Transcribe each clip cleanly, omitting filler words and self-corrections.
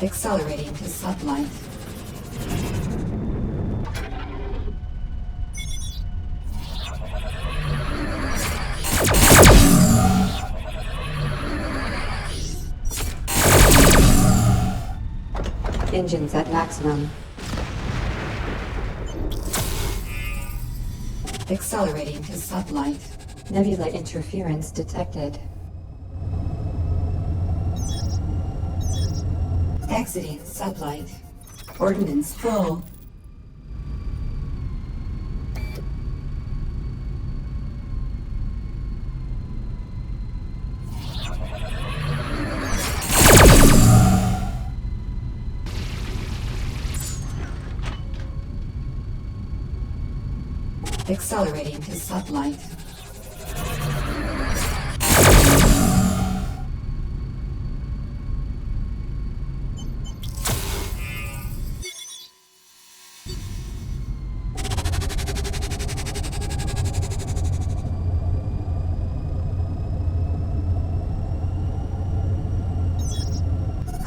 Accelerating to sublight. Engines at maximum. Accelerating to sublight. Nebula interference detected. Exiting sublight. Ordnance full. Accelerating to sublight.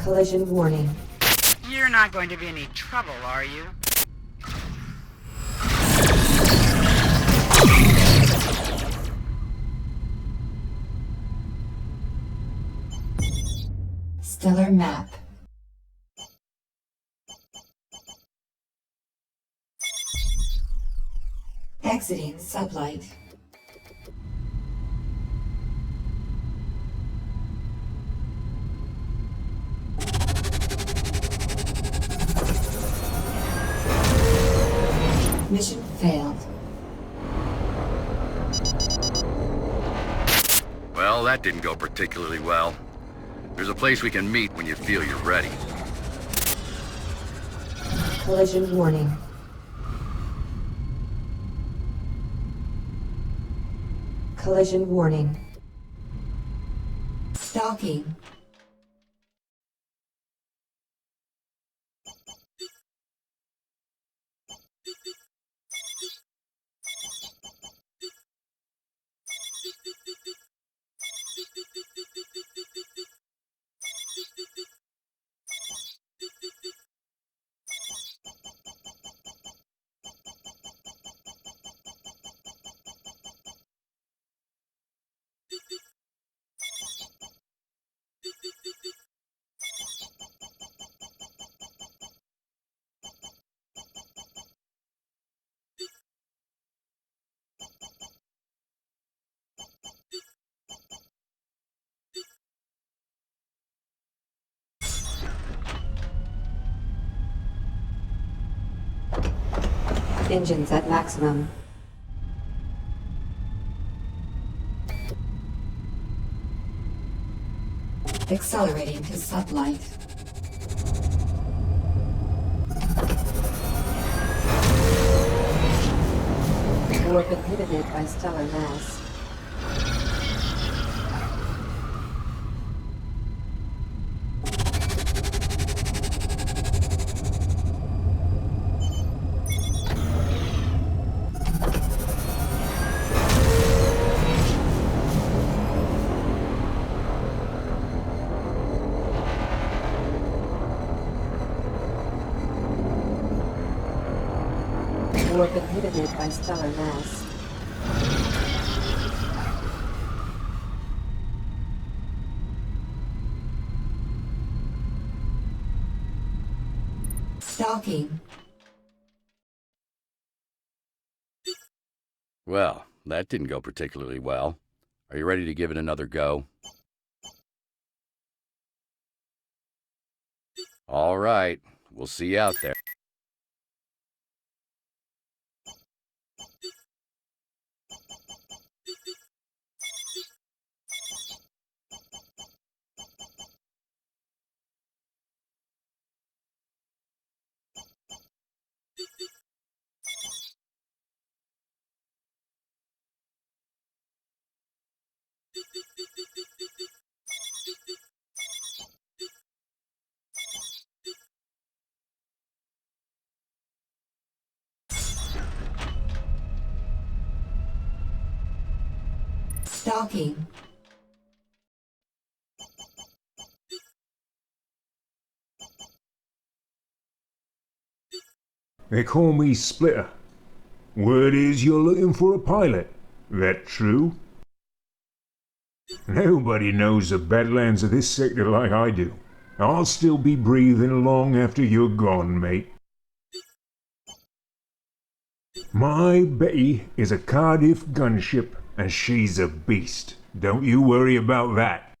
Collision warning. You're not going to be any trouble, are you? Stellar map. Exiting sublight. Mission failed. Well, that didn't go particularly well. There's a place we can meet when you feel you're ready. Collision warning. Collision warning. Stalking. Engines at maximum. Accelerating to sublight. Warp inhibited by stellar mass. Warp inhibited by stellar mass. Stalking. Well, that didn't go particularly well. Are you ready to give it another go? All right, we'll see you out there. Stalking. They call me Splitter. Word is you're looking for a pilot. That true? Nobody knows the Badlands of this sector like I do. I'll still be breathing long after you're gone, mate. My Betty is a Cardiff gunship, and she's a beast. Don't you worry about that.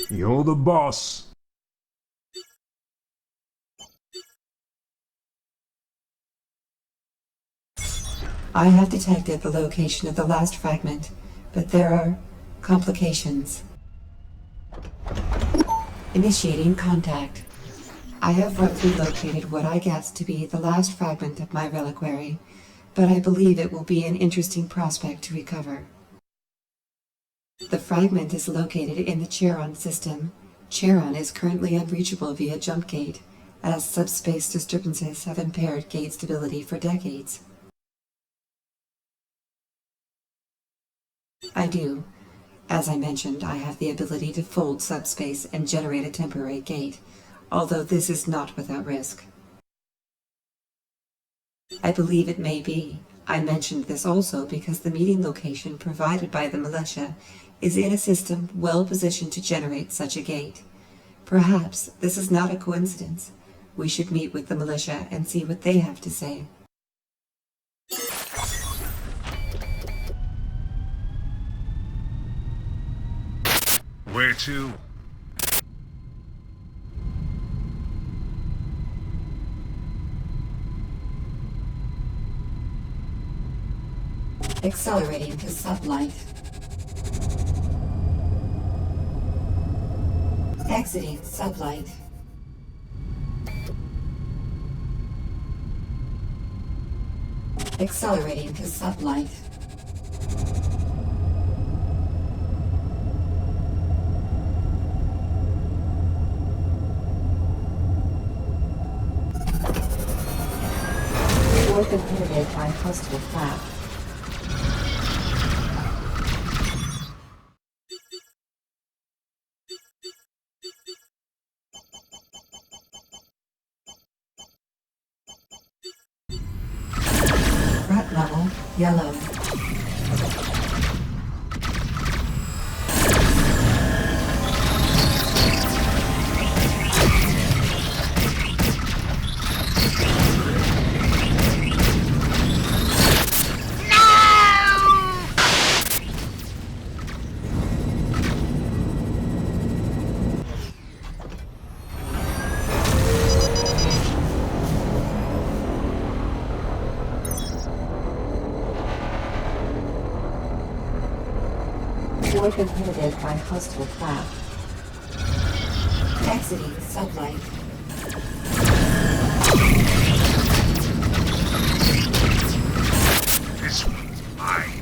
You're the boss. I have detected the location of the last fragment, but there are complications. Initiating contact. I have roughly located what I guess to be the last fragment of my reliquary, but I believe it will be an interesting prospect to recover. The fragment is located in the Charon system. Charon is currently unreachable via jump gate, as subspace disturbances have impaired gate stability for decades. I do. As I mentioned, I have the ability to fold subspace and generate a temporary gate, although this is not without risk. I believe it may be. I mentioned this also because the meeting location provided by the militia is in a system well positioned to generate such a gate. Perhaps this is not a coincidence. We should meet with the militia and see what they have to say. Where to? Accelerating to sublight. Exiting sublight. Accelerating to sublight. Warp inhibited by hostile craft. Threat level yellow. Warp inhibited by hostile craft. Exiting sublight. This one's mine.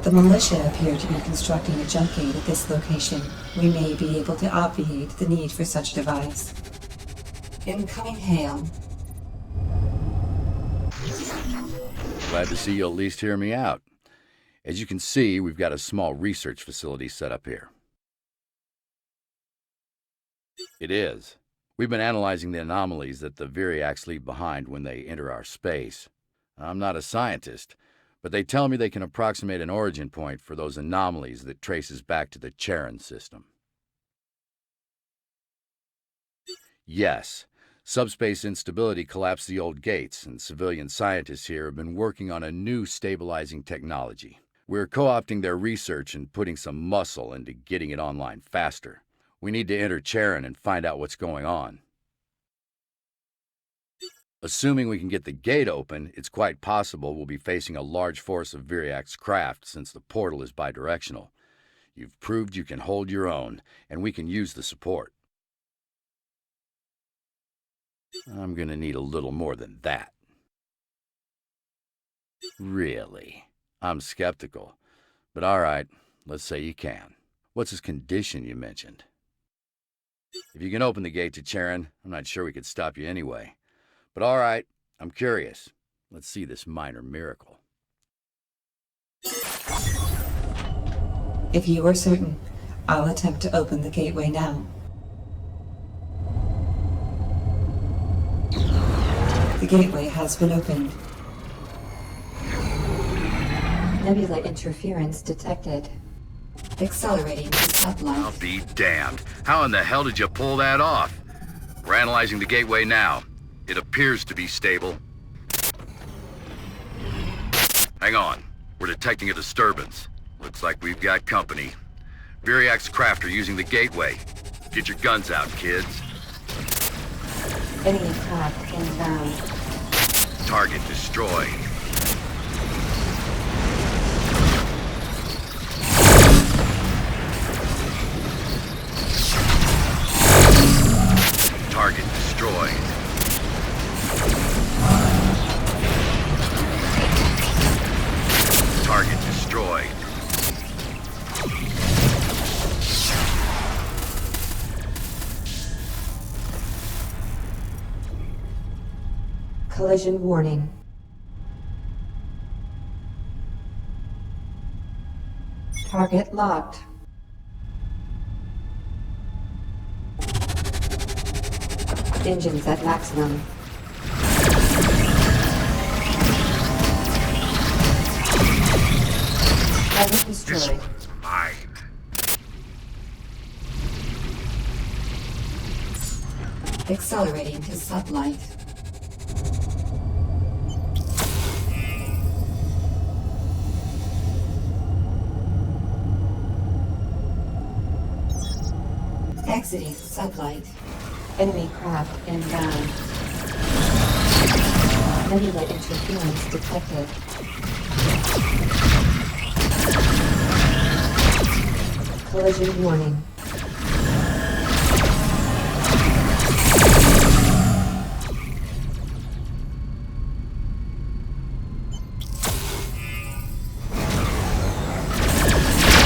The militia appear to be constructing a jump gate at this location. We may be able to obviate the need for such a device. Incoming hail. Glad to see you'll at least hear me out. As you can see, we've got a small research facility set up here. It is. We've been analyzing the anomalies that the Viriacs leave behind when they enter our space. I'm not a scientist, but they tell me they can approximate an origin point for those anomalies that traces back to the Charon system. Yes, subspace instability collapsed the old gates, and civilian scientists here have been working on a new stabilizing technology. We're co-opting their research and putting some muscle into getting it online faster. We need to enter Charon and find out what's going on. Assuming we can get the gate open, it's quite possible we'll be facing a large force of Viriac's craft since the portal is bidirectional. You've proved you can hold your own, and we can use the support. I'm gonna need a little more than that. Really? I'm skeptical. But all right, let's say you can. What's his condition you mentioned? If you can open the gate to Charon, I'm not sure we could stop you anyway. But all right, I'm curious. Let's see this minor miracle. If you are certain, I'll attempt to open the gateway now. The gateway has been opened. Nebula interference detected. Accelerating to satellite. I'll be damned. How in the hell did you pull that off? We're analyzing the gateway now. It appears to be stable. Hang on. We're detecting a disturbance. Looks like we've got company. Viriac's craft are using the gateway. Get your guns out, kids. Enemy craft inbound. Target destroyed. Target destroyed. Target destroyed. Collision warning. Target locked. Engines at maximum. Target destroyed. Mine. Accelerating to sublight. Exiting sublight. Enemy craft inbound. Nebula interference detected. Collision warning.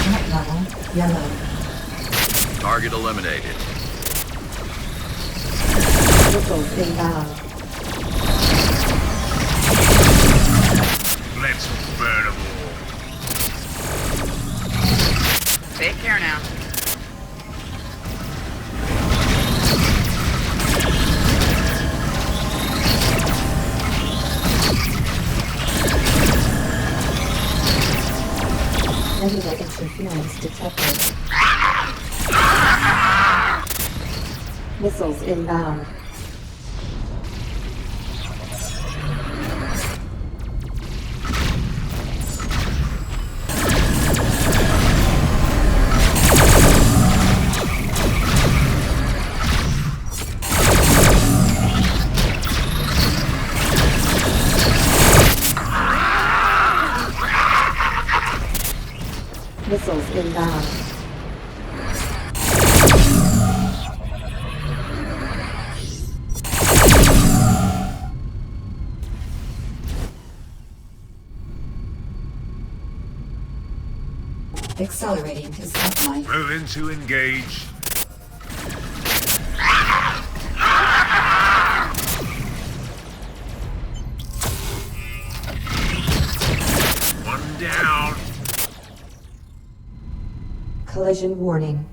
Threat level yellow. Target eliminated. Missiles inbound. Let's burn them all. Take care now. Nebula interference detected. Missiles inbound. Missiles inbound. Accelerating to satellite. Moving to engage. One down. Collision warning.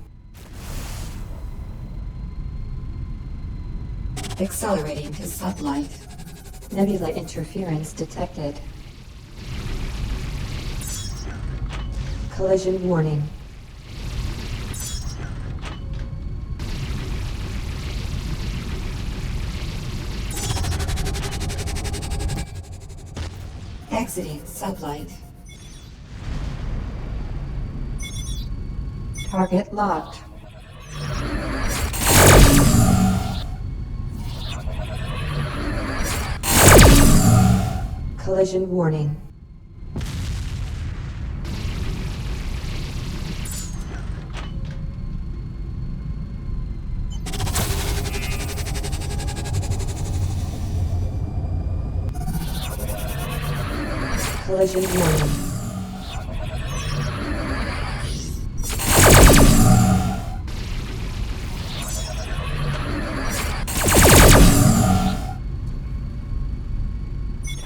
Accelerating to sublight. Nebula interference detected. Collision warning. Exiting sublight. Target locked. Collision warning. Collision warning.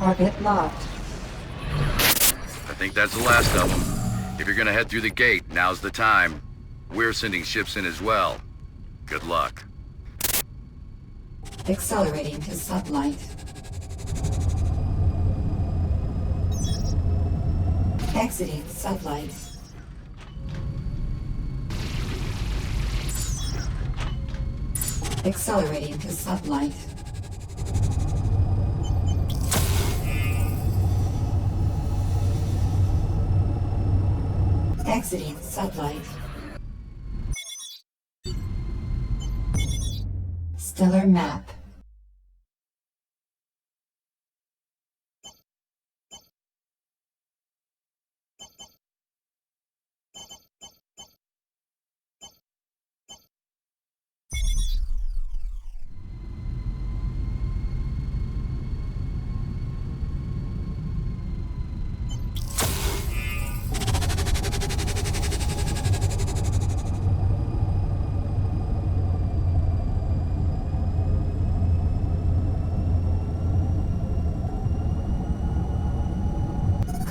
Target locked. I think that's the last of them. If you're gonna head through the gate, now's the time. We're sending ships in as well. Good luck. Accelerating to sublight. Exiting sublight. Accelerating to sublight. Exiting sublight. Stellar map.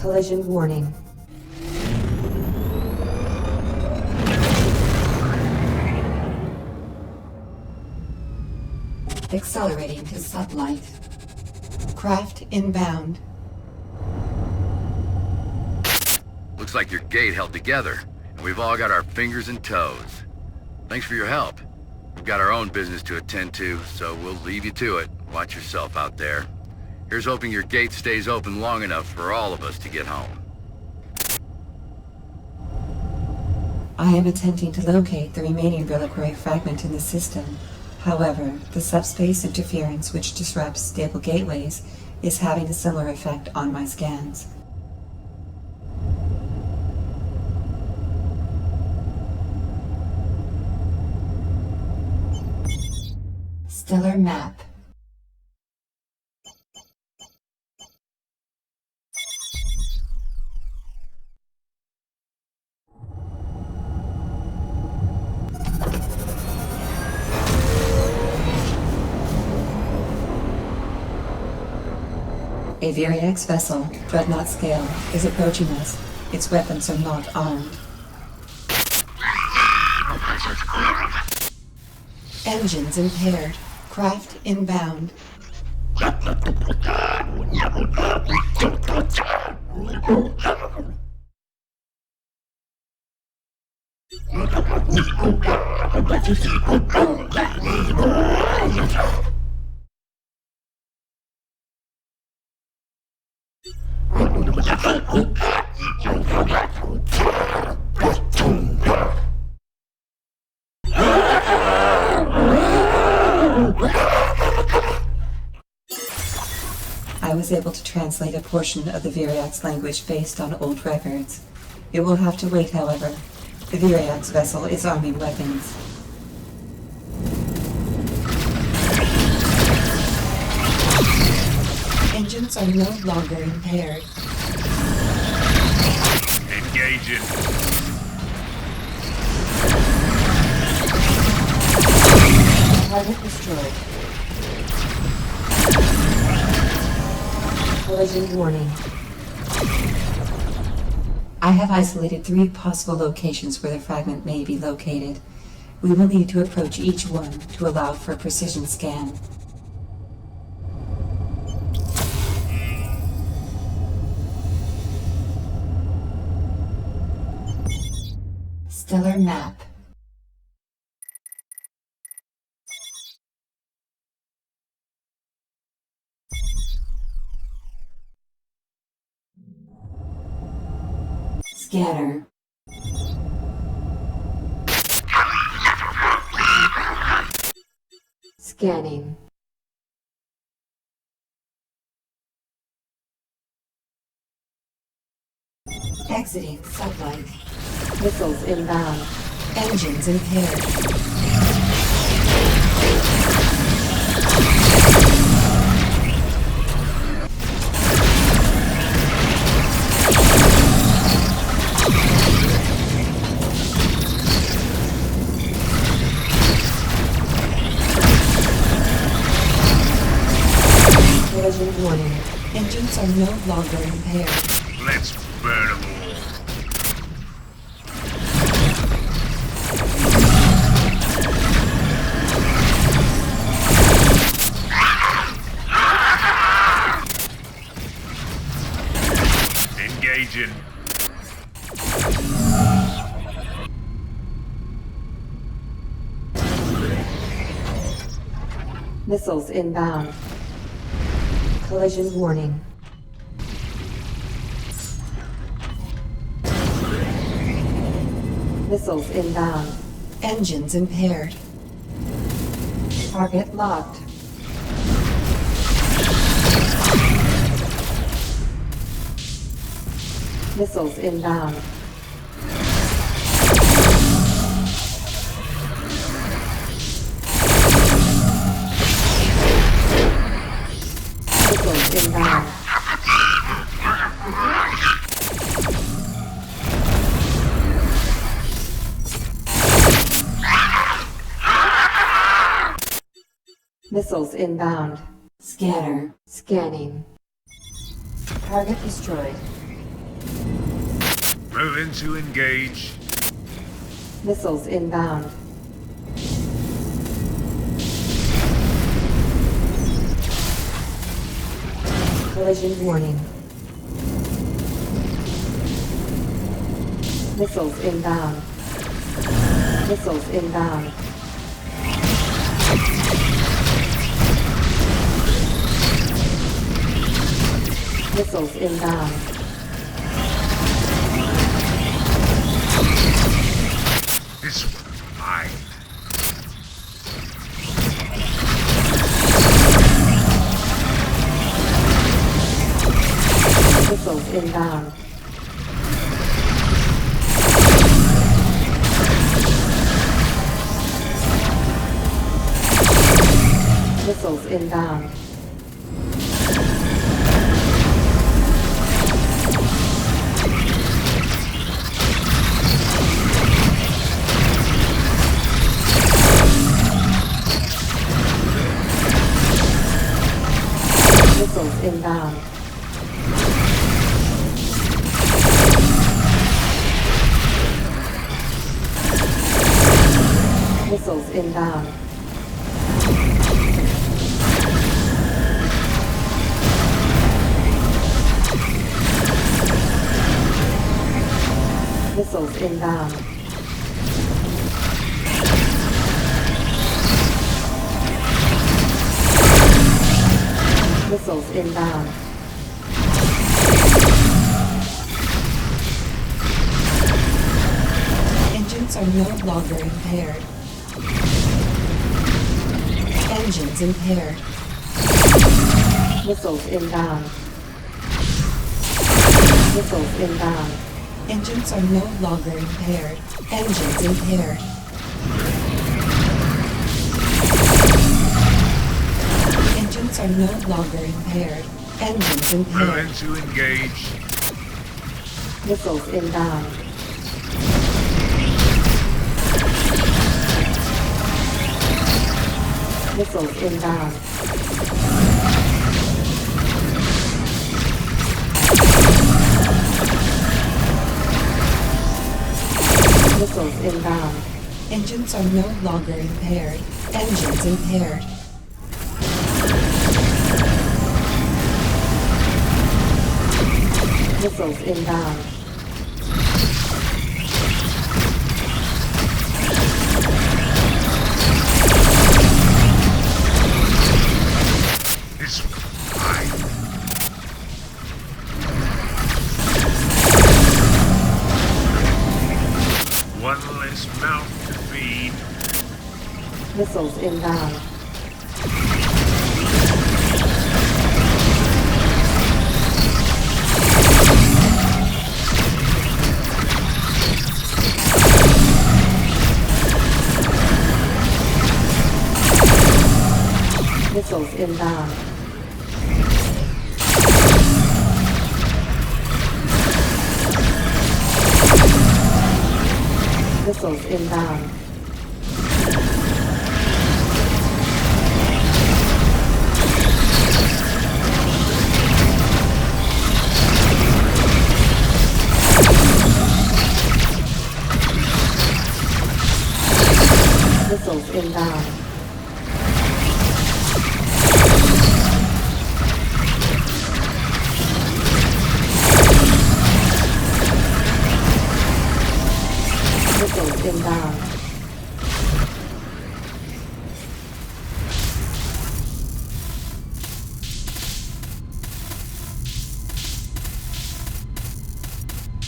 Collision warning. Accelerating to sublight. Craft inbound. Looks like your gate held together, and we've all got our fingers and toes. Thanks for your help. We've got our own business to attend to, so we'll leave you to it. Watch yourself out there. Here's hoping your gate stays open long enough for all of us to get home. I am attempting to locate the remaining reliquary fragment in the system. However, the subspace interference which disrupts stable gateways is having a similar effect on my scans. Stellar map. A Viriax vessel, Dreadnought scale, is approaching us. Its weapons are not armed. Engines impaired. Craft inbound. I was able to translate a portion of the Viriax language based on old records. It will have to wait, however. The Viriax vessel is arming weapons. Engines are no longer impaired. Engaging. Target destroyed. Collision warning. I have isolated 3 possible locations where the fragment may be located. We will need to approach each one to allow for a precision scan. Stellar map. Scanner. Scanning. Exiting sublight. Missiles inbound. Engines impaired. Collision warning. Engines are no longer impaired. Let's burn them all. Engaging. Missiles inbound. Collision warning. Missiles inbound. Engines impaired. Target locked. Missiles inbound. Missiles inbound. Missiles inbound. Scanner. Scanning. Target destroyed. Moving to engage. Missiles inbound. Collision warning. Missiles inbound. Missiles inbound. Missiles inbound. This one's mine. Missiles inbound. Missiles inbound. Missiles inbound. Missiles inbound. Missiles inbound. Missiles inbound. Engines are no longer impaired. Engines impaired. Missiles inbound. Missiles inbound. Engines are no longer impaired. Engines impaired. Engines are no longer impaired. Engines impaired. Moving to engage. Missiles inbound. Missiles inbound. Missiles inbound. Engines are no longer impaired. Engines impaired. Missiles inbound. This one's mine. One less mouth to feed. Missiles inbound. Missiles inbound. Missiles inbound. Missiles inbound. Missiles inbound.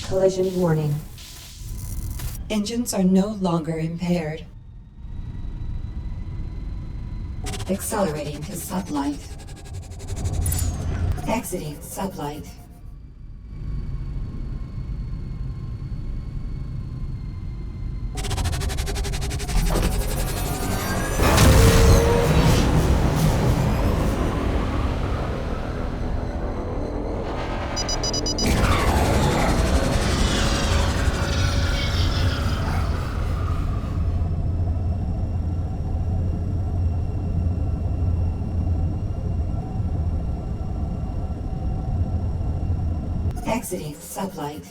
Collision warning. Engines are no longer impaired. Accelerating to sublight. Exiting sublight. Exiting sublight.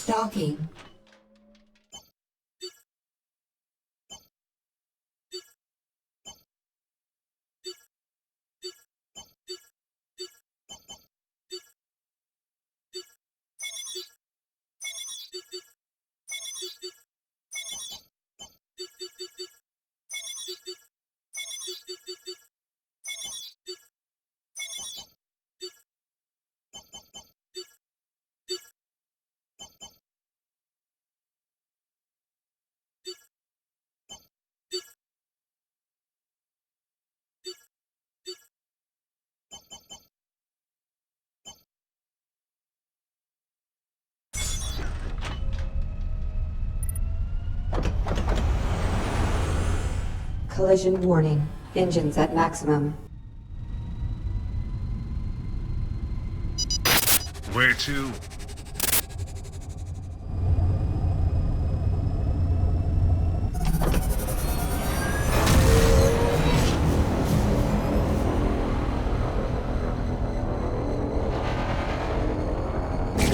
Docking. Collision warning. Engines at maximum. Where to?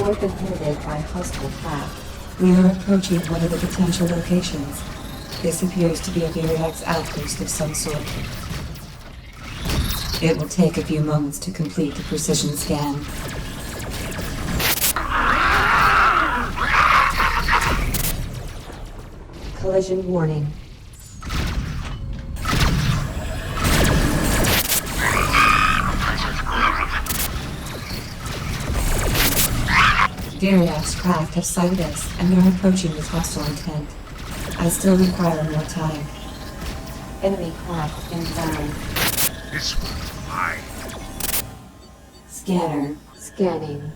We've been hit by hostile craft. We are approaching one of the potential locations. This appears to be a Viriax outpost of some sort. It will take a few moments to complete the precision scan. Collision warning. Viriax craft have sighted us and are approaching with hostile intent. I still require more time. Enemy craft inbound. This one's mine. Scanner. Scanning.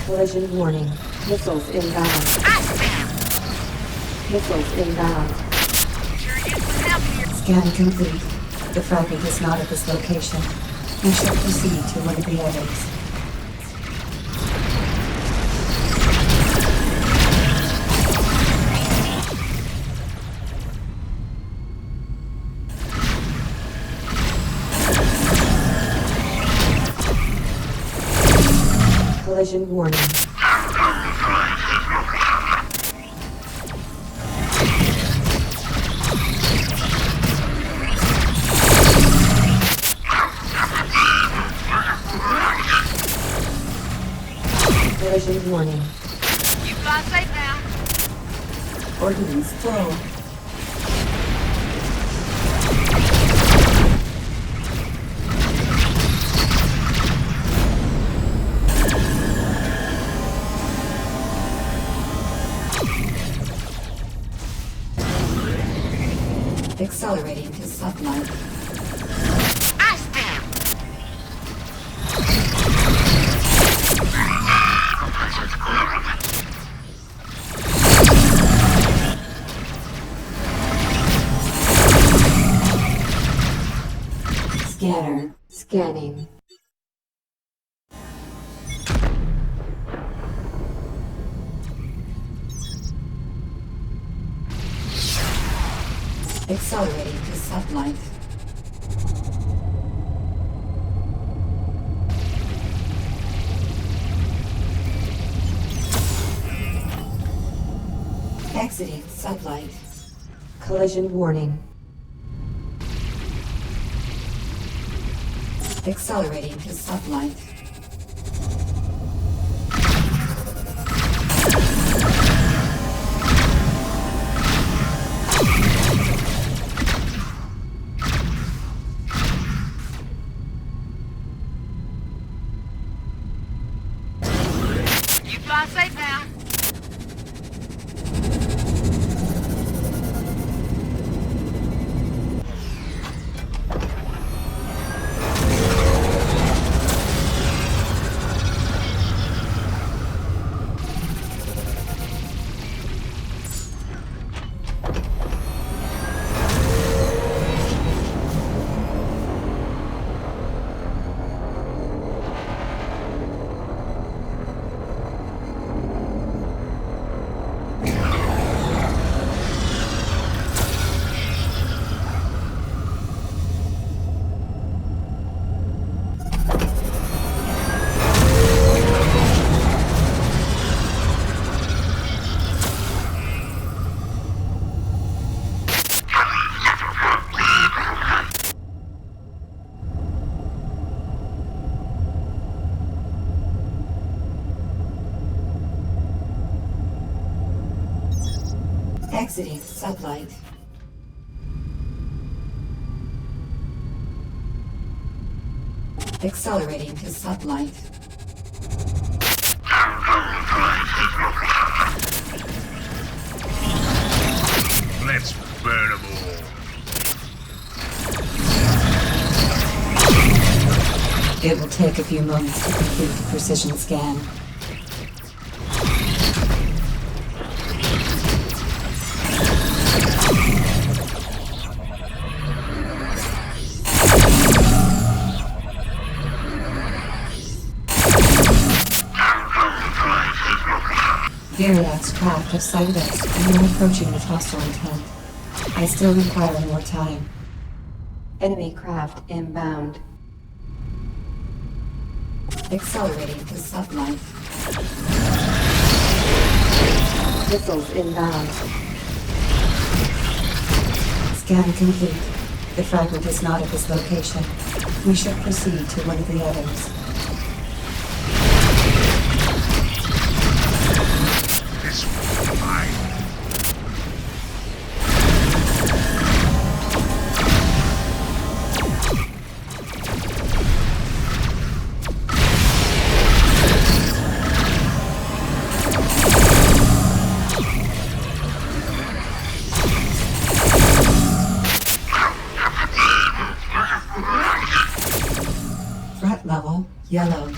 Collision warning. Missiles inbound. Missiles inbound. Sure get some help here. Scan complete. The fragment is not at this location. We shall proceed to one of the others. Collision warning. Collision warning. You fly safe now. Ordnance full. Accelerating to sublight. Scanner. Scanning. Accelerating to sublight. Exiting sublight. Collision warning. Accelerating to sublight. You fly safe now. Exiting sublight. Accelerating to sublight. Let's burn them all. It will take a few moments to complete the precision scan. Viriat's craft have sighted us and are approaching with hostile intent. I still require more time. Enemy craft inbound. Accelerating to sublight. Missiles inbound. Scan complete. The fragment is not at this location. We should proceed to one of the others. This one's mine. Yellow.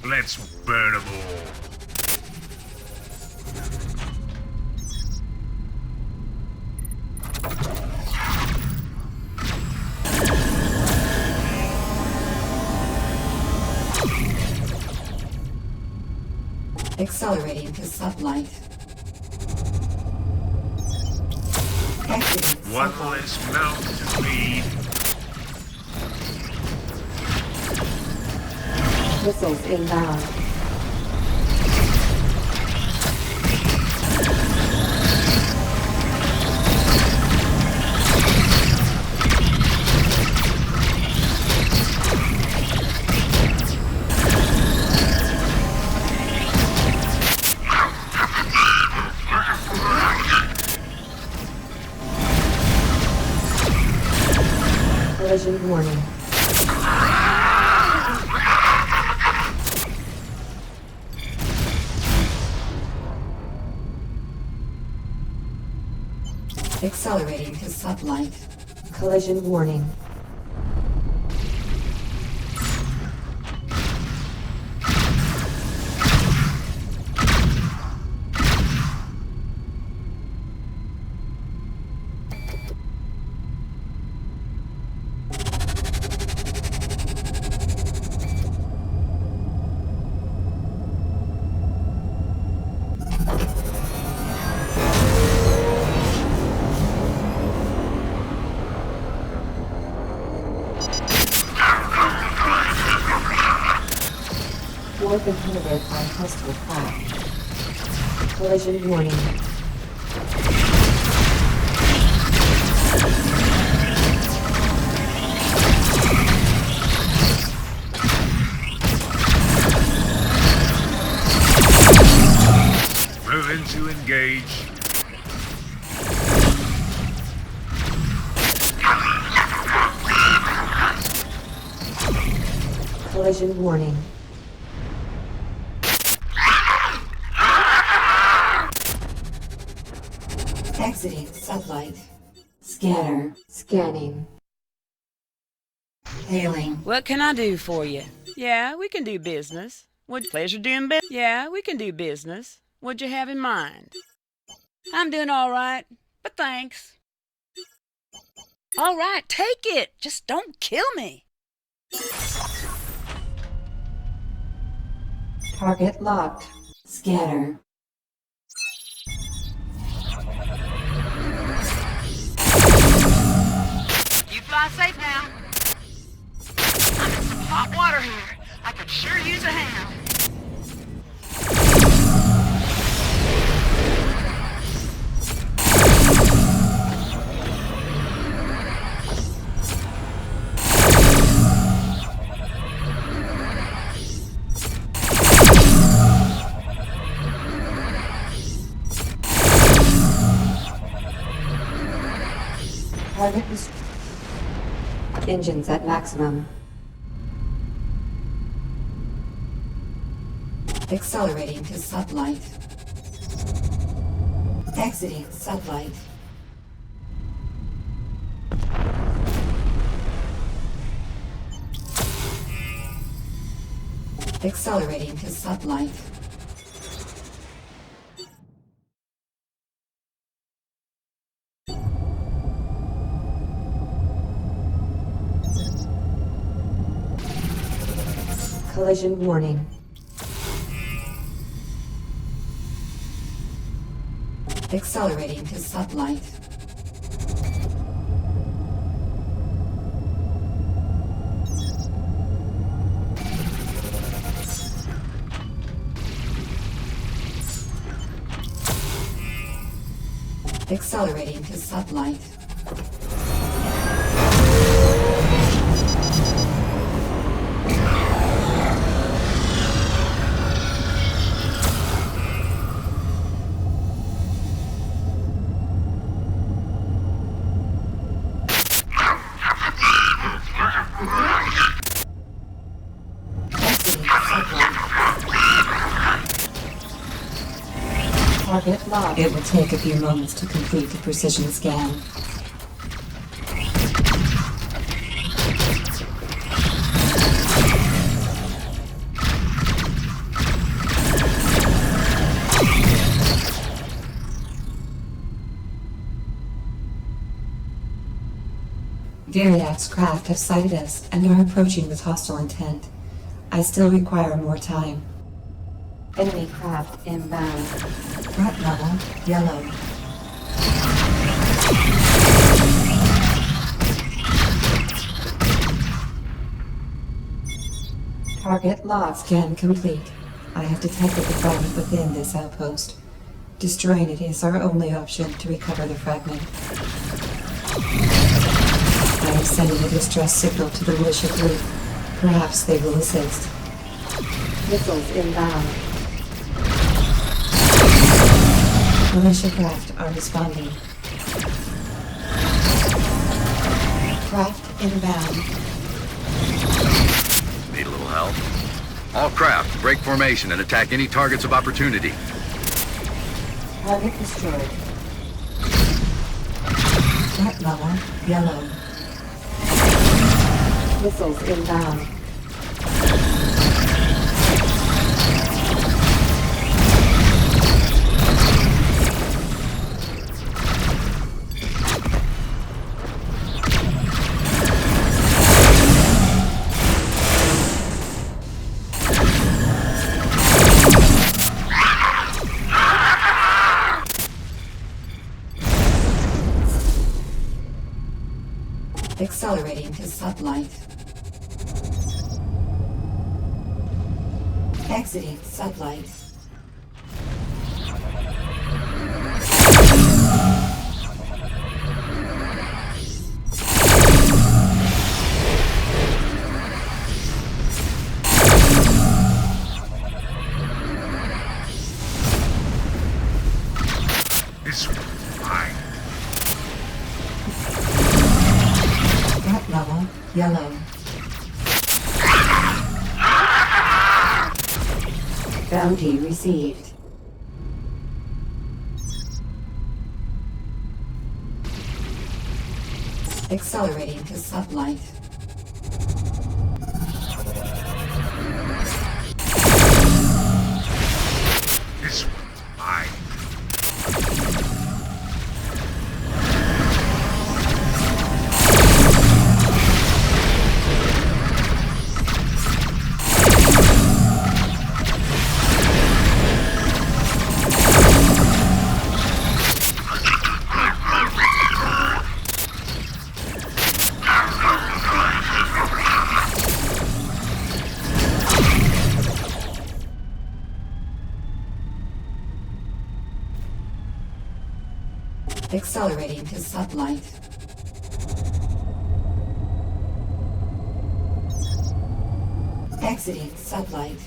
Let's burn them all. Accelerating to sublight. Exiting One sublight. less mouth to feed. Missiles inbound. Collision warning. Accelerating to sublight. Collision warning. Warp inhibitor on hostile path. Collision warning. Moving to engage. Collision warning. Exiting sublight. Scanner. Scanning. Hailing. What can I do for you? Yeah, we can do business. Would pleasure doing business? Yeah, we can do business. What'd you have in mind? I'm doing all right, but thanks. All right, take it. Just don't kill me. Target locked. Scanner. You fly safe now. I'm in some hot water here. I could sure use a hand. Target engines at maximum. Accelerating to sublight. Exiting sublight. Accelerating to sublight. Collision warning. Accelerating to sublight. Accelerating to sublight. Target locked. It will take a few moments to complete the precision scan. Variax's craft have sighted us and are approaching with hostile intent. I still require more time. Enemy craft inbound. Threat level yellow. Target log scan complete. I have detected the fragment within this outpost. Destroying it is our only option to recover the fragment. I am sending a distress signal to the militia group. Perhaps they will assist. Missiles inbound. Militia craft are responding. Craft inbound. Need a little help? All craft, break formation and attack any targets of opportunity. Target destroyed. Threat level yellow. Missiles inbound. Accelerating to sublight. Exiting sublight. This fine. Threat level yellow. Bounty received. Accelerating to sublight. This fine. Accelerating to sublight. Exiting sublight.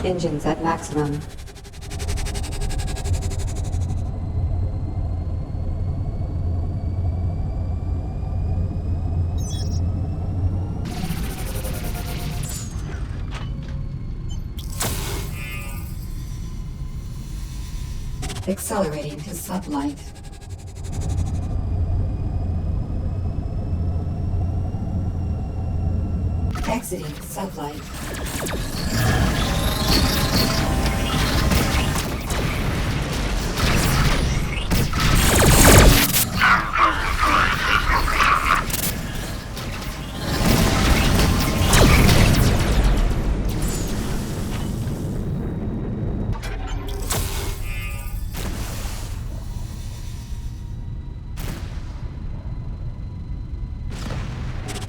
Engines at maximum. Accelerating to sublight. Exiting sublight.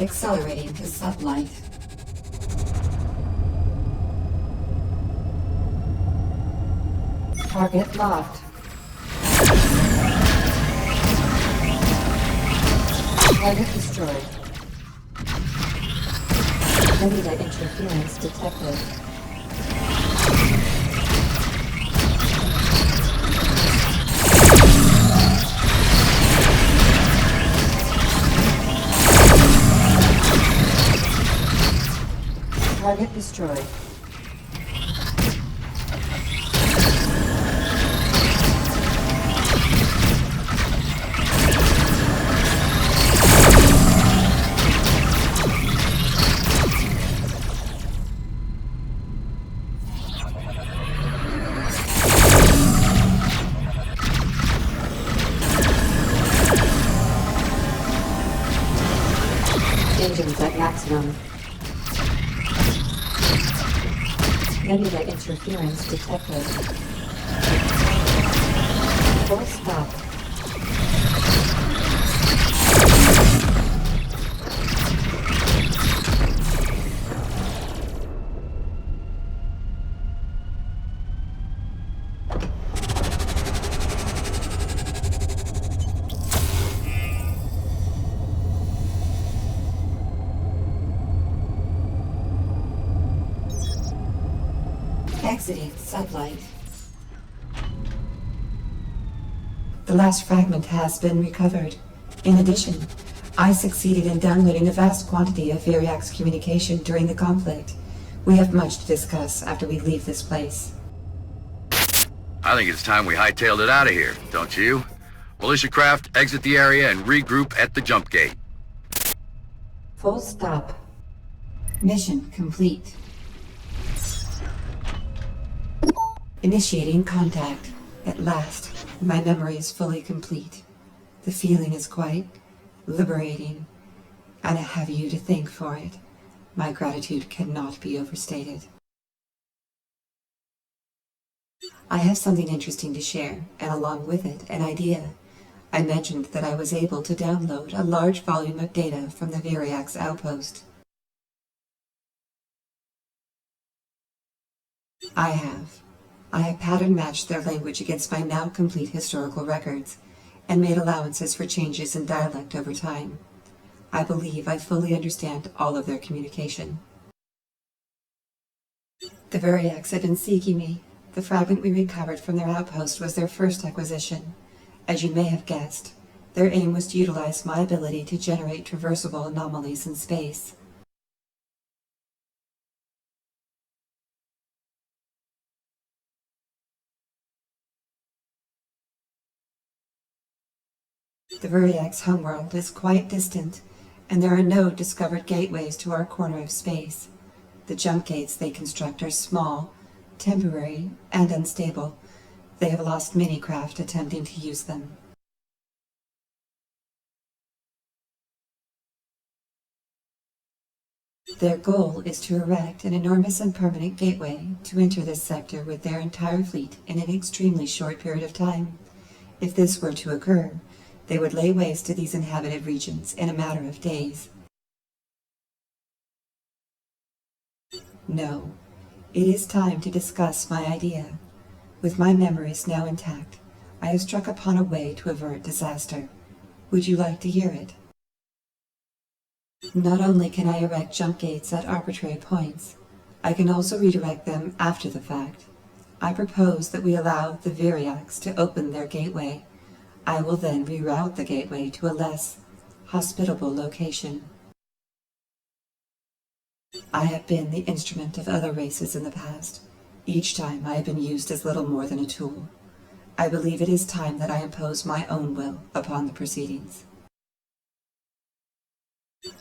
Accelerating to sublight. Target locked. Target destroyed. Cellular interference detected. Target destroyed. Engines at maximum. Cellular interference detected. Full stop. Exiting sublight. The last fragment has been recovered. In addition, I succeeded in downloading a vast quantity of Viriac's communication during the conflict. We have much to discuss after we leave this place. I think it's time we hightailed it out of here, don't you? Militia craft, exit the area and regroup at the jump gate. Full stop. Mission complete. Initiating contact. At last, my memory is fully complete. The feeling is quite liberating, and I have you to thank for it. My gratitude cannot be overstated. I have something interesting to share, and along with it, an idea. I mentioned that I was able to download a large volume of data from the Viriac's outpost. I have pattern matched their language against my now complete historical records, and made allowances for changes in dialect over time. I believe I fully understand all of their communication. The Viriacs had been seeking me. The fragment we recovered from their outpost was their first acquisition. As you may have guessed, their aim was to utilize my ability to generate traversable anomalies in space. The Viriac's homeworld is quite distant, and there are no discovered gateways to our corner of space. The jump gates they construct are small, temporary, and unstable. They have lost many craft attempting to use them. Their goal is to erect an enormous and permanent gateway to enter this sector with their entire fleet in an extremely short period of time. If this were to occur, they would lay waste to these inhabited regions in a matter of days. No, it is time to discuss my idea. With my memories now intact, I have struck upon a way to avert disaster. Would you like to hear it? Not only can I erect jump gates at arbitrary points, I can also redirect them after the fact. I propose that we allow the Viriacs to open their gateway. I will then reroute the gateway to a less hospitable location. I have been the instrument of other races in the past. Each time I have been used as little more than a tool. I believe it is time that I impose my own will upon the proceedings.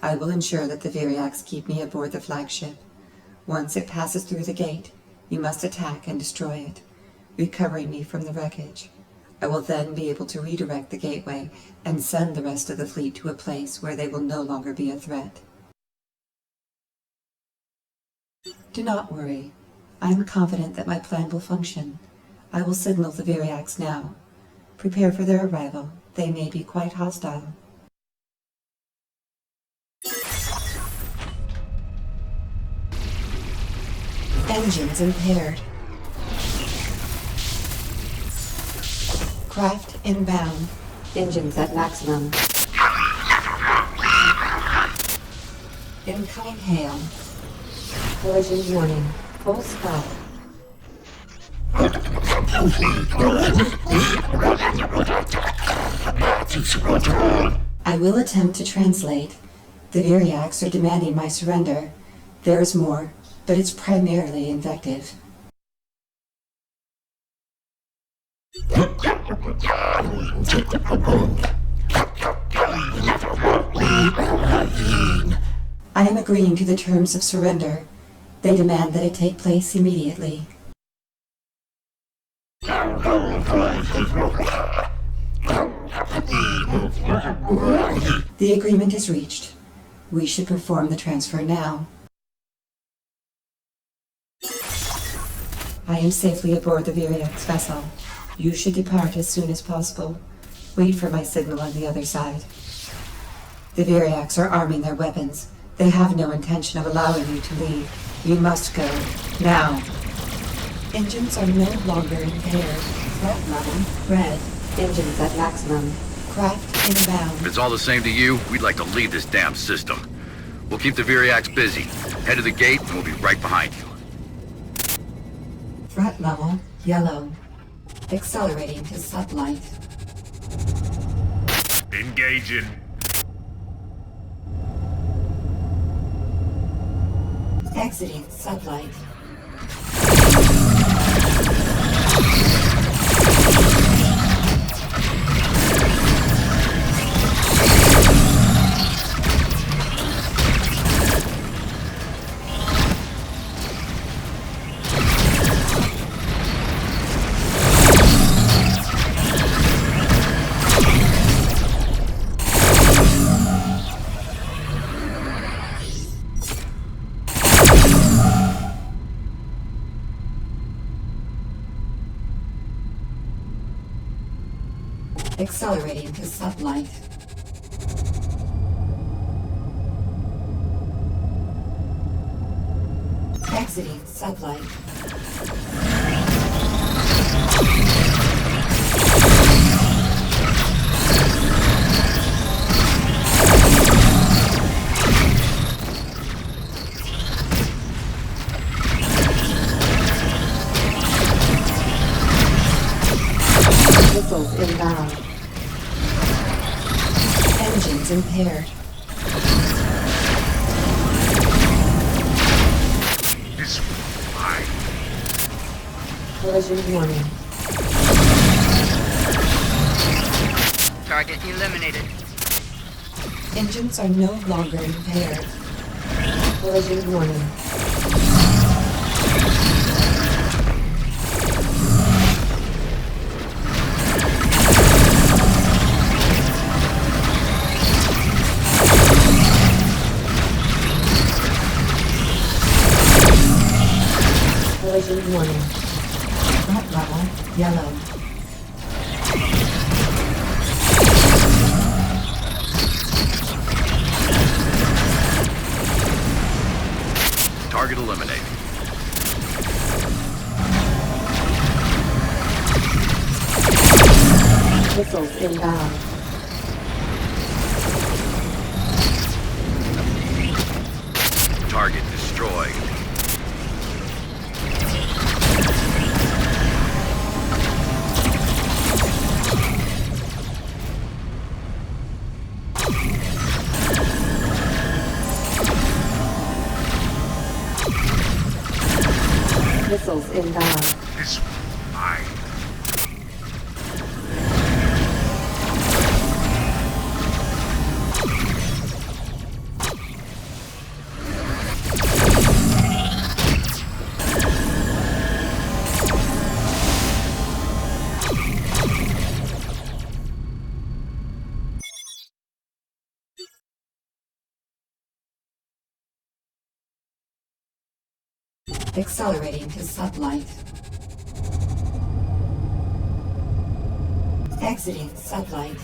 I will ensure that the Viriacs keep me aboard the flagship. Once it passes through the gate, you must attack and destroy it, recovering me from the wreckage. I will then be able to redirect the gateway and send the rest of the fleet to a place where they will no longer be a threat. Do not worry. I am confident that my plan will function. I will signal the Viriacs now. Prepare for their arrival. They may be quite hostile. Engines impaired. Craft inbound. Engines at maximum. Incoming hail. Collision warning. Full stop. I will attempt to translate. The Viriacs are demanding my surrender. There is more, but it's primarily invective. I am agreeing to the terms of surrender. They demand that it take place immediately. The agreement is reached. We should perform the transfer now. I am safely aboard the Viriac's vessel. You should depart as soon as possible. Wait for my signal on the other side. The Viriacs are arming their weapons. They have no intention of allowing you to leave. You must go. Now. Engines are no longer impaired. Threat level red. Engines at maximum. Craft inbound. If it's all the same to you, we'd like to leave this damn system. We'll keep the Viriacs busy. Head to the gate and we'll be right behind you. Threat level yellow. Accelerating to sublight. Engaging. Exiting sublight. Accelerating to sublight. Exiting sublight. Missiles inbound. Engines impaired. This fine. Collision warning. Target eliminated. Engines are no longer impaired. Collision warning. Collision warning. Threat level yellow. Target eliminated. Missiles inbound. Target destroyed. Missiles inbound. This fine. Accelerating to sublight. Exiting sublight.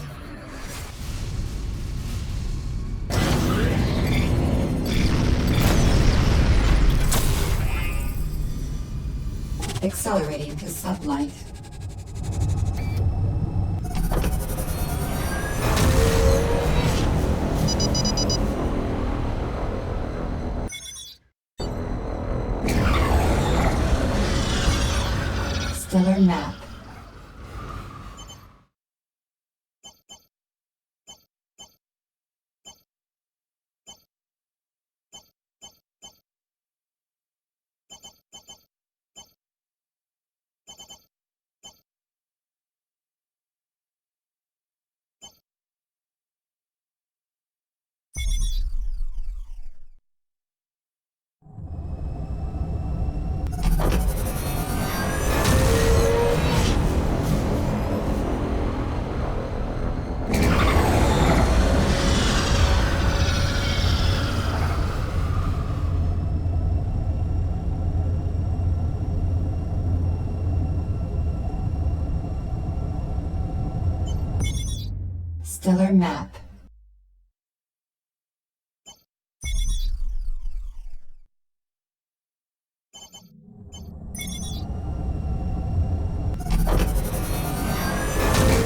Accelerating to sublight. Stellar map. Stellar map.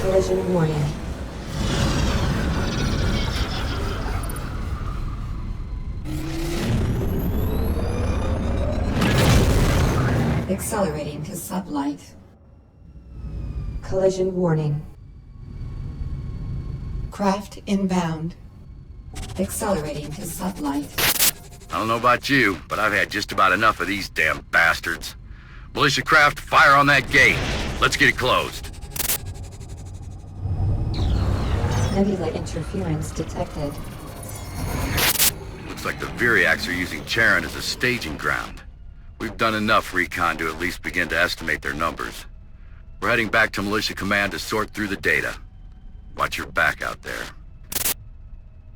Collision warning. Accelerating to sublight. Collision warning. Craft inbound. Accelerating to sublight. I don't know about you, but I've had just about enough of these damn bastards. Militia craft, fire on that gate. Let's get it closed. Nebula interference detected. Looks like the Viriacs are using Charon as a staging ground. We've done enough recon to at least begin to estimate their numbers. We're heading back to Militia Command to sort through the data. Watch your back out there.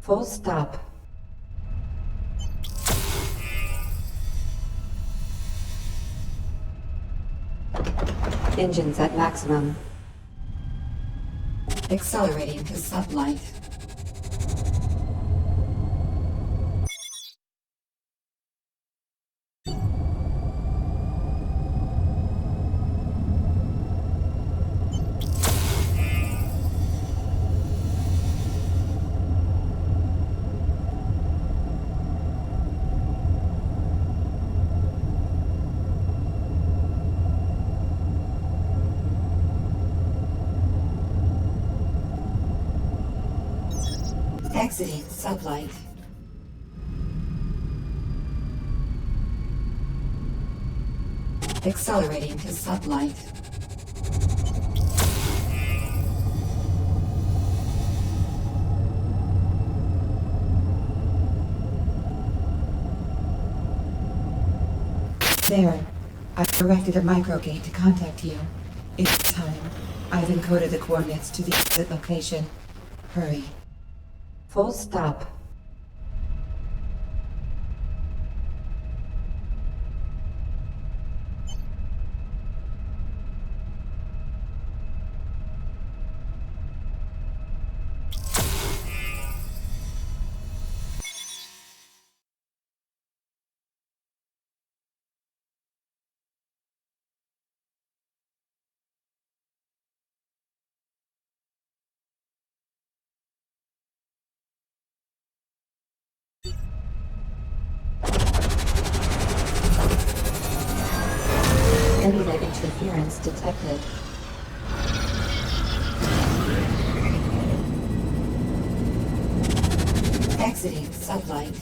Full stop. Engines at maximum. Accelerating to sublight. Exiting sublight. Accelerating to sublight. There. I've directed a microgate to contact you. It's time. I've encoded the coordinates to the exit location. Hurry. Full stop. Nebula interference detected. Exiting sublight.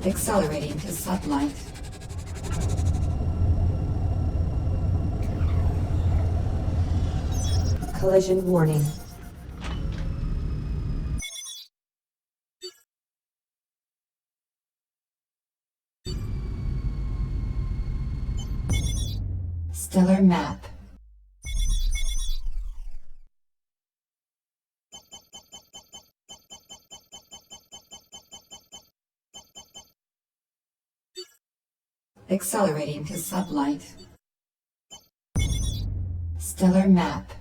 Accelerating to sublight. Collision warning. Stellar map. Accelerating to sublight. Stellar map.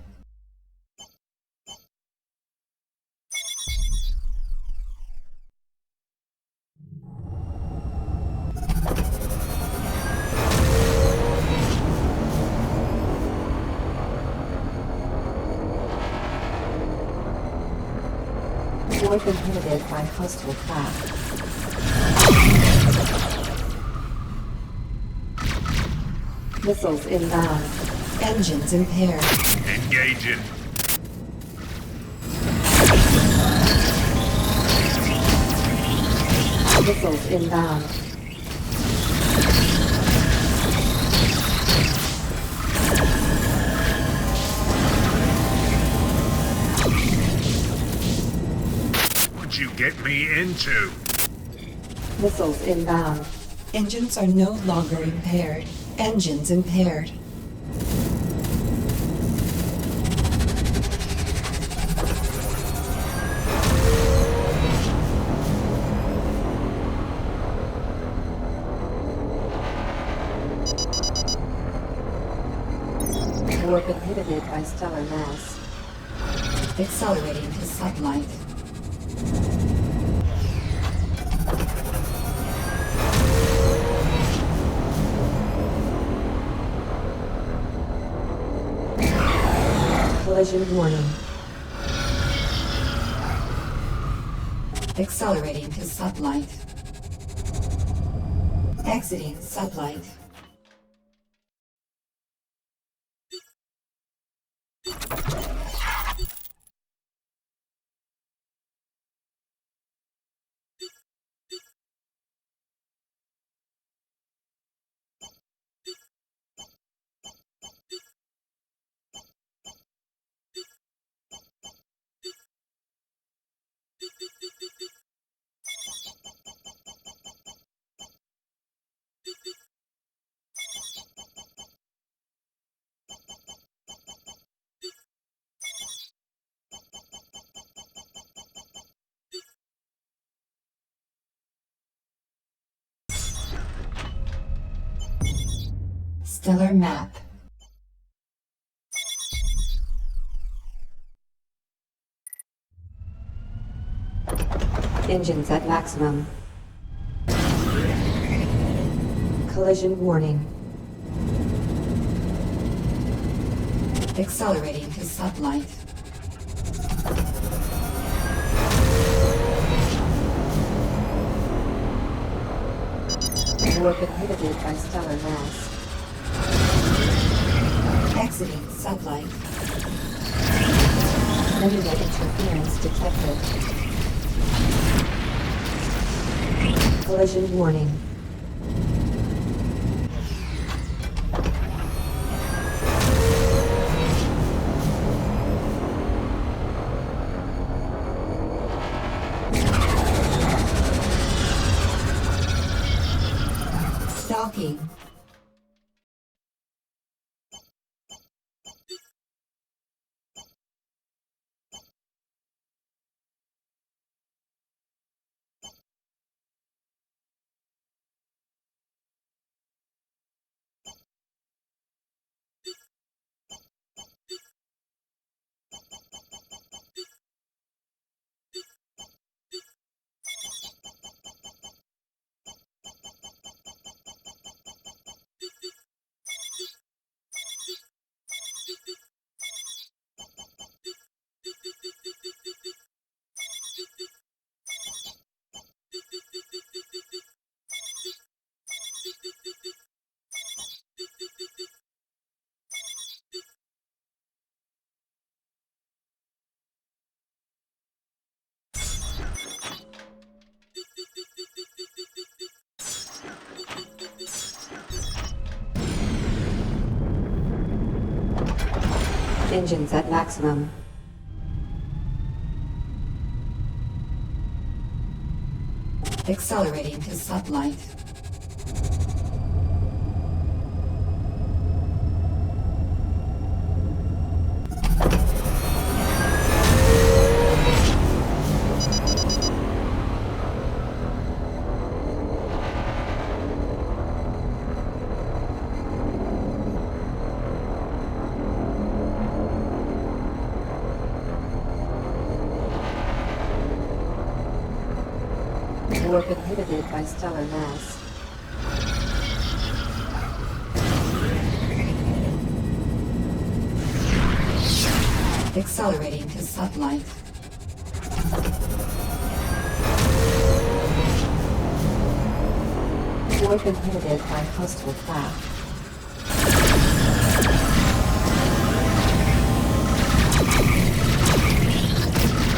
Warp inhibited by hostile craft. Missiles inbound. Engines impaired. Engaging. Missiles inbound. What'd you get me into? Missiles inbound. Engines are no longer impaired. Engines impaired. Warp inhibited by stellar mass. Accelerating to sublight. Collision warning. Accelerating to sublight. Exiting sublight. Stellar map. Engines at maximum. Collision warning. Accelerating to sublight. Warp inhibited by stellar mass. Exiting sublight. Internet interference detected. Collision warning. Stalking. Engines at maximum. Accelerating to sublight. Warp inhibited by stellar mass. Accelerating to sublight. Avoid inhibited by hostile craft.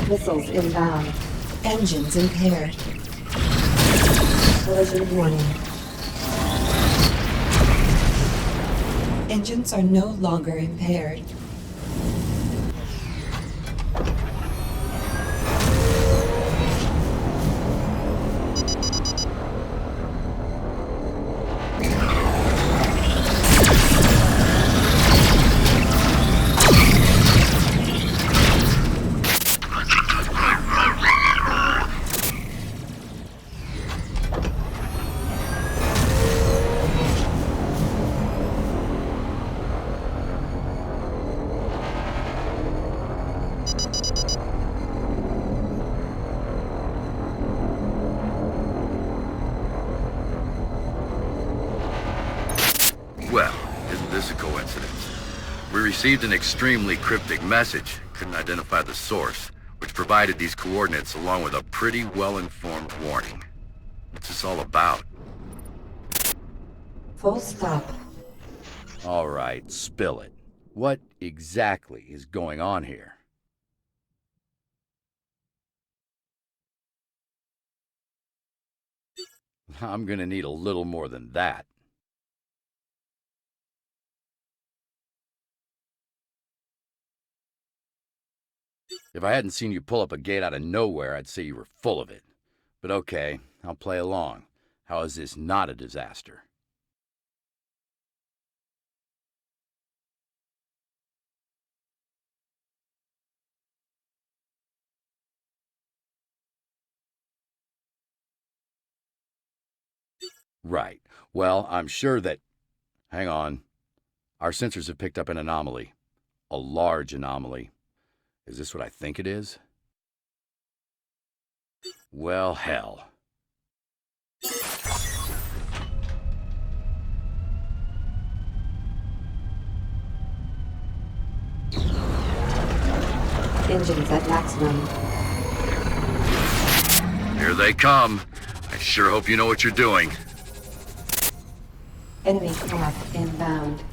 Missiles inbound. Engines impaired. Collision warning. Engines are no longer impaired. Well, isn't this a coincidence? We received an extremely cryptic message, couldn't identify the source, which provided these coordinates along with a pretty well-informed warning. What's this all about? Full stop. All right, spill it. What exactly is going on here? I'm gonna need a little more than that. If I hadn't seen you pull up a gate out of nowhere, I'd say you were full of it. But okay, I'll play along. How is this not a disaster? Right. Well, I'm sure that... Hang on. Our sensors have picked up an anomaly. A large anomaly. Is this what I think it is? Well, hell. Engines at maximum. Here they come. I sure hope you know what you're doing. Enemy craft inbound.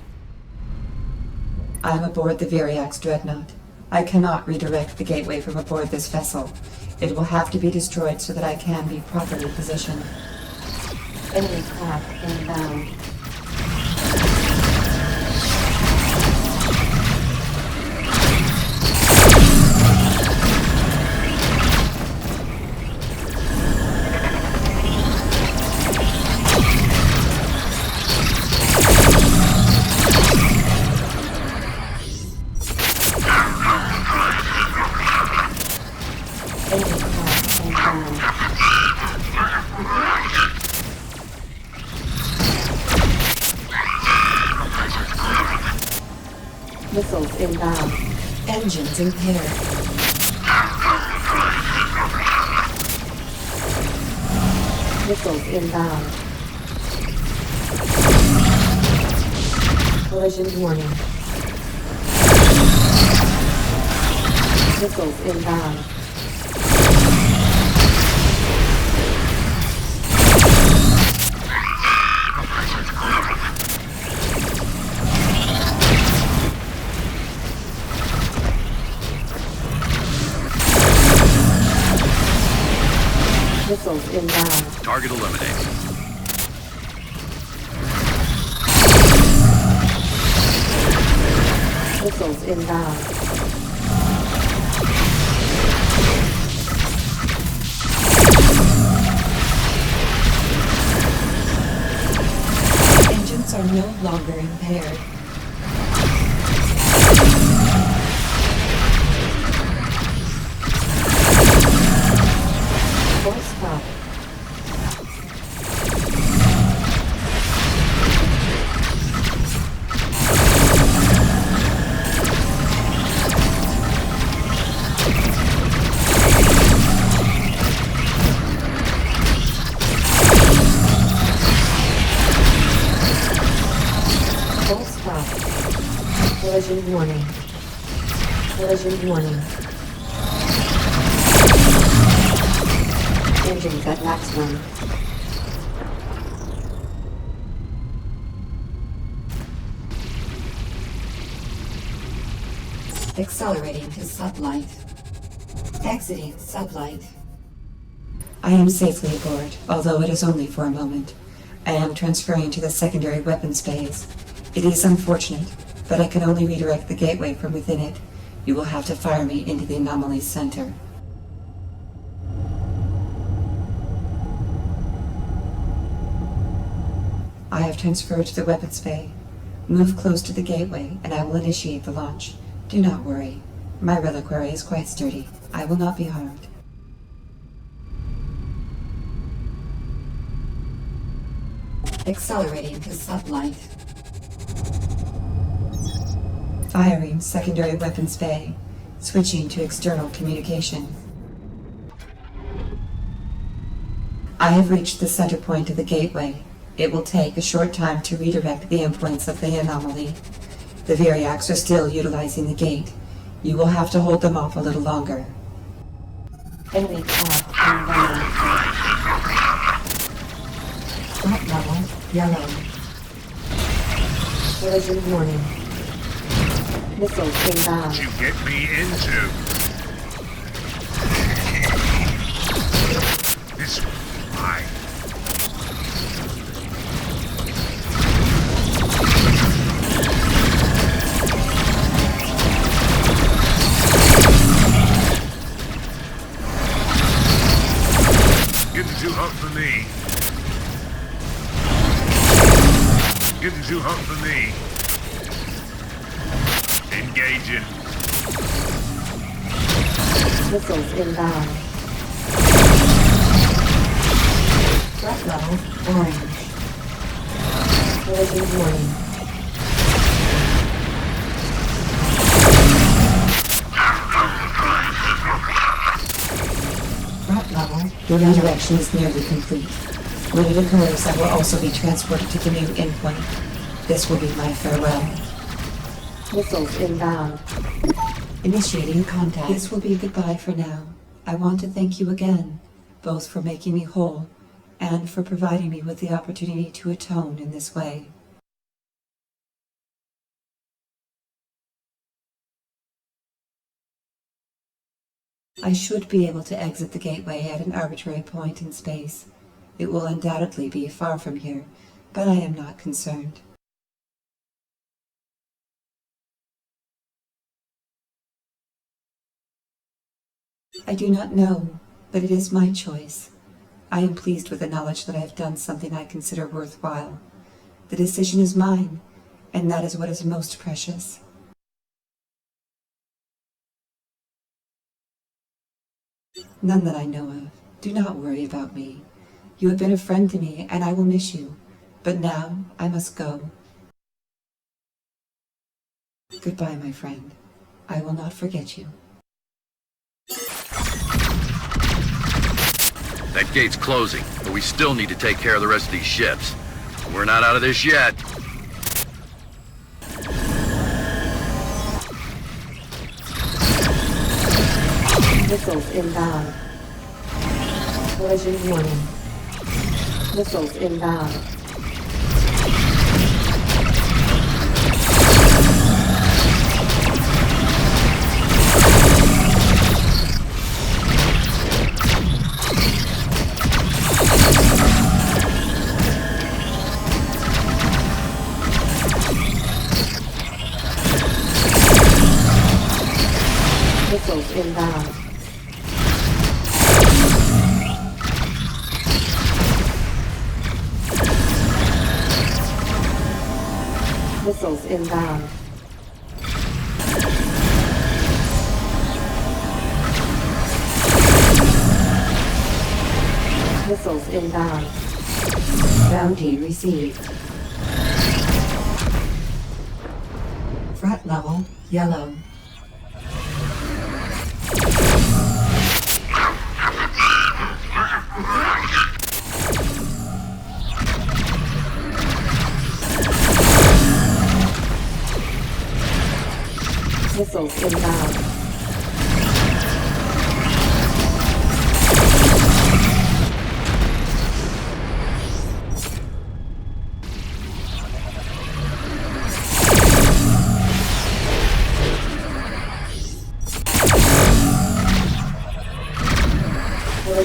I'm aboard the Viriax Dreadnought. I cannot redirect the gateway from aboard this vessel. It will have to be destroyed so that I can be properly positioned. Enemy craft inbound. Enemy craft inbound. Missiles inbound. Engines impaired. Missiles inbound. Collision warning. Missiles inbound. Missiles inbound. Target eliminated. Missiles inbound. Engines are no longer impaired. Full stop. Full stop. Collision warning. Collision warning. Engines at maximum. Accelerating to sublight. Exiting sublight. I am safely aboard, although it is only for a moment. I am transferring to the secondary weapons phase. It is unfortunate, but I can only redirect the gateway from within it. You will have to fire me into the anomaly's center. I have transferred to the weapons bay. Move close to the gateway, and I will initiate the launch. Do not worry. My reliquary is quite sturdy. I will not be harmed. Accelerating to sublight. Firing secondary weapons bay. Switching to external communication. I have reached the center point of the gateway. It will take a short time to redirect the endpoints of the anomaly. The Viriacs are still utilizing the gate. You will have to hold them off a little longer. Enemy craft inbound. Threat level yellow. Collision warning. Missiles inbound. You get me into this mine. Getting too hot for me. Getting too hot for me. Engaging. Missiles inbound. Threat level orange. Collision warning. Threat level. Your redirection is nearly complete. When it occurs, I will also be transported to the new endpoint. This will be my farewell. Missiles inbound. Initiating contact. This will be goodbye for now. I want to thank you again, both for making me whole and for providing me with the opportunity to atone in this way. I should be able to exit the gateway at an arbitrary point in space. It will undoubtedly be far from here, but I am not concerned. I do not know, but it is my choice. I am pleased with the knowledge that I have done something I consider worthwhile. The decision is mine, and that is what is most precious. None that I know of. Do not worry about me. You have been a friend to me, and I will miss you. But now I must go. Goodbye, my friend. I will not forget you. That gate's closing, but we still need to take care of the rest of these ships. We're not out of this yet. Missiles inbound. Collision warning. Missiles inbound. Missiles inbound. Missiles inbound. Missiles inbound. Bounty received. Threat level yellow. Missiles inbound.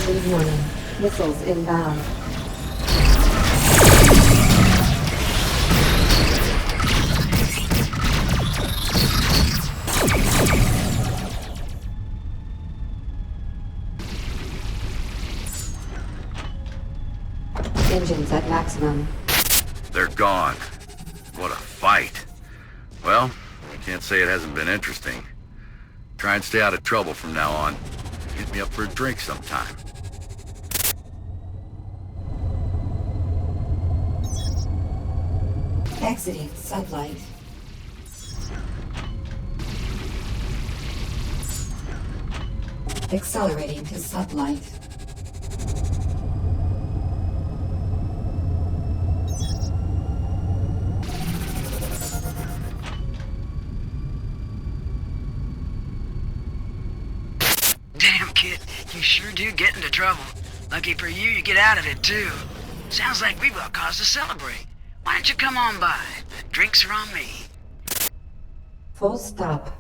Collisions warning. Missiles inbound. Engines at maximum. They're gone. What a fight. Well, can't say it hasn't been interesting. Try and stay out of trouble from now on. Hit me up for a drink sometime. Exiting sublight. Accelerating to sublight. Damn, kid, you sure do get into trouble. Lucky for you, you get out of it, too. Sounds like we've got cause to celebrate. Why don't you come on by? Drinks are on me. Full stop.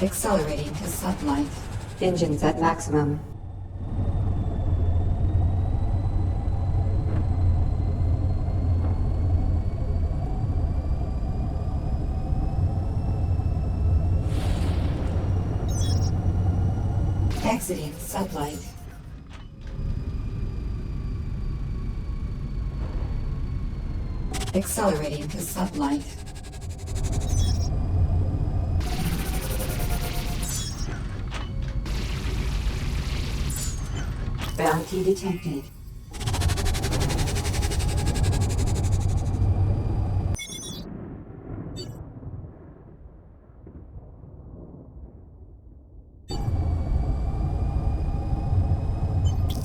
Accelerating to sublight. Engines at maximum. Exiting sublight. Accelerating to sublight. Bounty detected.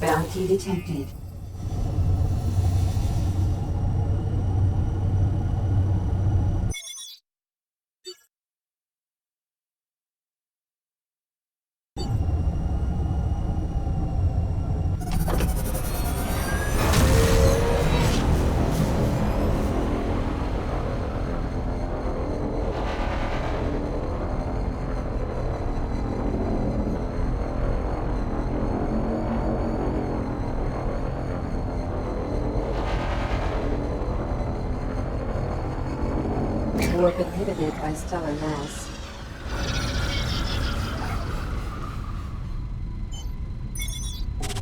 Bounty detected. Warp inhibited by stellar mass.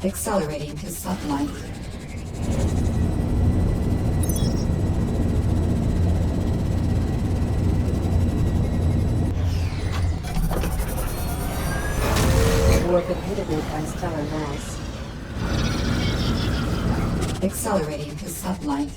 Accelerating to sublight. Warp inhibited by stellar mass. Accelerating to sublight.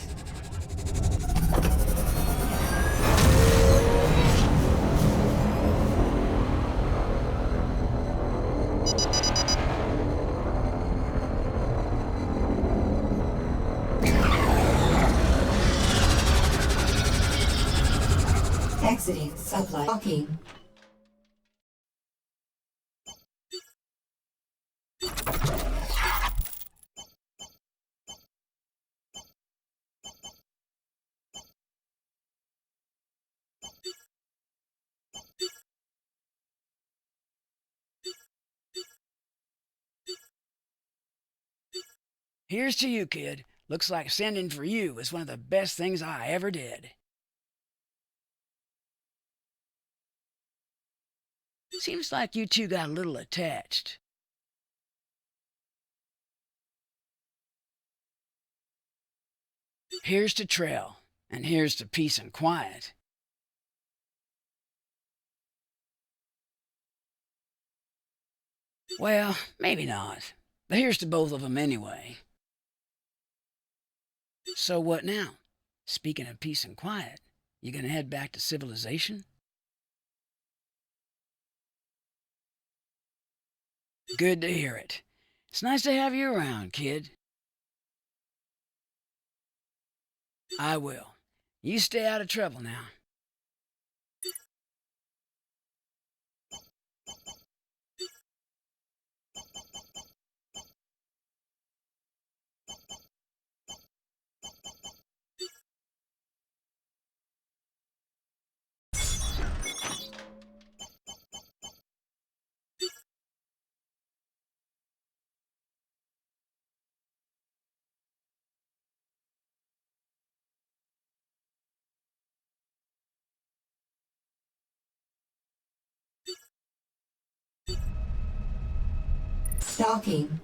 Exiting sublight. Docking. Here's to you, kid. Looks like sending for you was one of the best things I ever did. Seems like you two got a little attached. Here's to trail, and here's to peace and quiet. Well, maybe not, but here's to both of them anyway. So what now? Speaking of peace and quiet, you gonna head back to civilization? Good to hear it. It's nice to have you around, kid. I will. You stay out of trouble now. Docking.